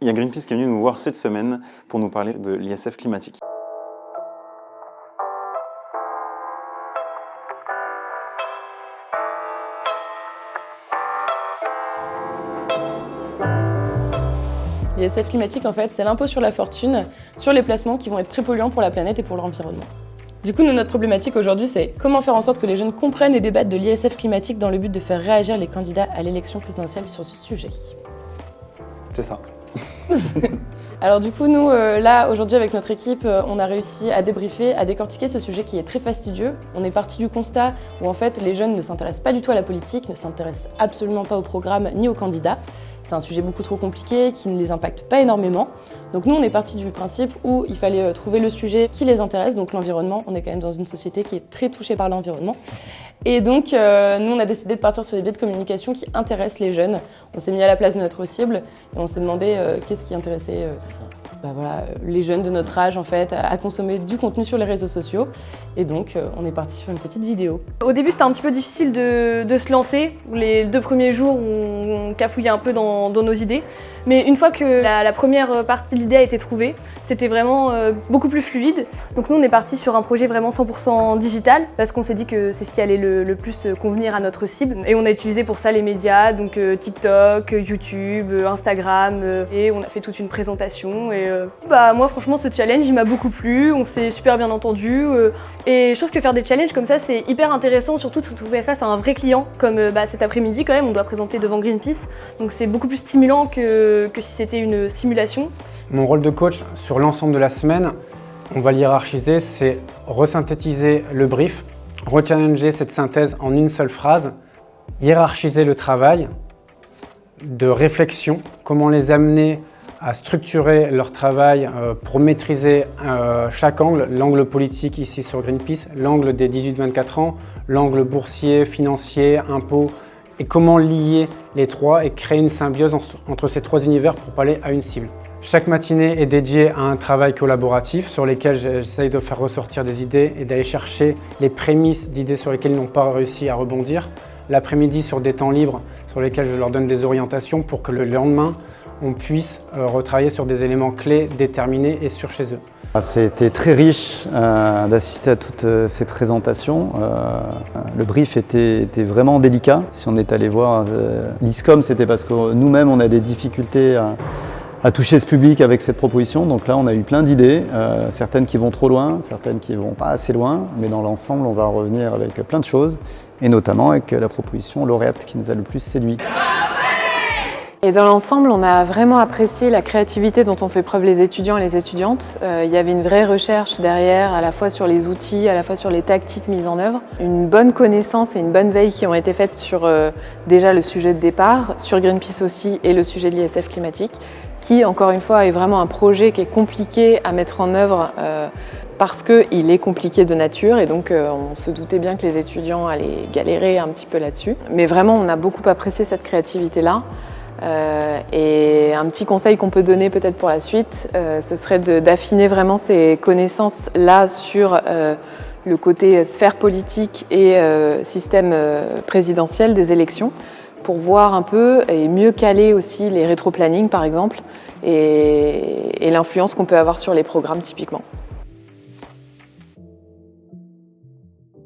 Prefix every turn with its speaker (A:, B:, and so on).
A: Il y a Greenpeace qui est venu nous voir cette semaine pour nous parler de l'ISF climatique.
B: L'ISF climatique, en fait, c'est l'impôt sur la fortune, sur les placements qui vont être très polluants pour la planète et pour l'environnement. Du coup, notre problématique aujourd'hui, c'est comment faire en sorte que les jeunes comprennent et débattent de l'ISF climatique dans le but de faire réagir les candidats à l'élection présidentielle sur ce sujet.
A: C'est ça.
B: Alors du coup, nous, là, aujourd'hui, avec notre équipe, on a réussi à débriefer, à décortiquer ce sujet qui est très fastidieux. On est parti du constat où, en fait, les jeunes ne s'intéressent pas du tout à la politique, ne s'intéressent absolument pas au programme ni aux candidats. C'est un sujet beaucoup trop compliqué, qui ne les impacte pas énormément. Donc nous, on est parti du principe où il fallait trouver le sujet qui les intéresse, donc l'environnement. On est quand même dans une société qui est très touchée par l'environnement. Et donc, nous, on a décidé de partir sur des biais de communication qui intéressent les jeunes. On s'est mis à la place de notre cible et on s'est demandé qu'est-ce qui intéressait les jeunes de notre âge, en fait, à consommer du contenu sur les réseaux sociaux. Et donc, on est parti sur une petite vidéo.
C: Au début, c'était un petit peu difficile de se lancer. Les 2 premiers jours, on cafouillait un peu dans nos idées. Mais une fois que la première partie de l'idée a été trouvée, c'était vraiment beaucoup plus fluide. Donc nous, on est parti sur un projet vraiment 100% digital parce qu'on s'est dit que c'est ce qui allait le plus convenir à notre cible. Et on a utilisé pour ça les médias, donc TikTok, YouTube, Instagram. Et on a fait toute une présentation. Et moi, franchement, ce challenge, il m'a beaucoup plu. On s'est super bien entendu. Et je trouve que faire des challenges comme ça, c'est hyper intéressant, surtout de se trouver face à un vrai client. Comme cet après-midi, quand même, on doit présenter devant Greenpeace. Donc c'est beaucoup plus stimulant que si c'était une simulation.
D: Mon rôle de coach sur l'ensemble de la semaine, on va l'hiérarchiser, c'est resynthétiser le brief, rechallenger cette synthèse en une seule phrase, hiérarchiser le travail de réflexion, comment les amener à structurer leur travail pour maîtriser chaque angle, l'angle politique ici sur Greenpeace, l'angle des 18-24 ans, l'angle boursier, financier, impôts, et comment lier les trois et créer une symbiose entre ces 3 univers pour parler à une cible. Chaque matinée est dédiée à un travail collaboratif sur lequel j'essaye de faire ressortir des idées et d'aller chercher les prémices d'idées sur lesquelles ils n'ont pas réussi à rebondir. L'après-midi sur des temps libres sur lesquels je leur donne des orientations pour que le lendemain, on puisse retravailler sur des éléments clés déterminés et sûrs chez eux.
E: C'était très riche d'assister à toutes ces présentations. Le brief était vraiment délicat. Si on est allé voir l'ISCOM, c'était parce que nous-mêmes, on a des difficultés à toucher ce public avec cette proposition. Donc là, on a eu plein d'idées, certaines qui vont trop loin, certaines qui vont pas assez loin. Mais dans l'ensemble, on va revenir avec plein de choses, et notamment avec la proposition lauréate qui nous a le plus séduit.
F: Et dans l'ensemble, on a vraiment apprécié la créativité dont ont fait preuve les étudiants et les étudiantes. Il y avait une vraie recherche derrière, à la fois sur les outils, à la fois sur les tactiques mises en œuvre. Une bonne connaissance et une bonne veille qui ont été faites sur déjà le sujet de départ, sur Greenpeace aussi, et le sujet de l'ISF climatique, qui, encore une fois, est vraiment un projet qui est compliqué à mettre en œuvre parce qu'il est compliqué de nature, et donc on se doutait bien que les étudiants allaient galérer un petit peu là-dessus. Mais vraiment, on a beaucoup apprécié cette créativité-là. Et un petit conseil qu'on peut donner peut-être pour la suite, ce serait d'affiner vraiment ces connaissances-là sur le côté sphère politique et système présidentiel des élections, pour voir un peu et mieux caler aussi les rétroplanning par exemple, et l'influence qu'on peut avoir sur les programmes typiquement.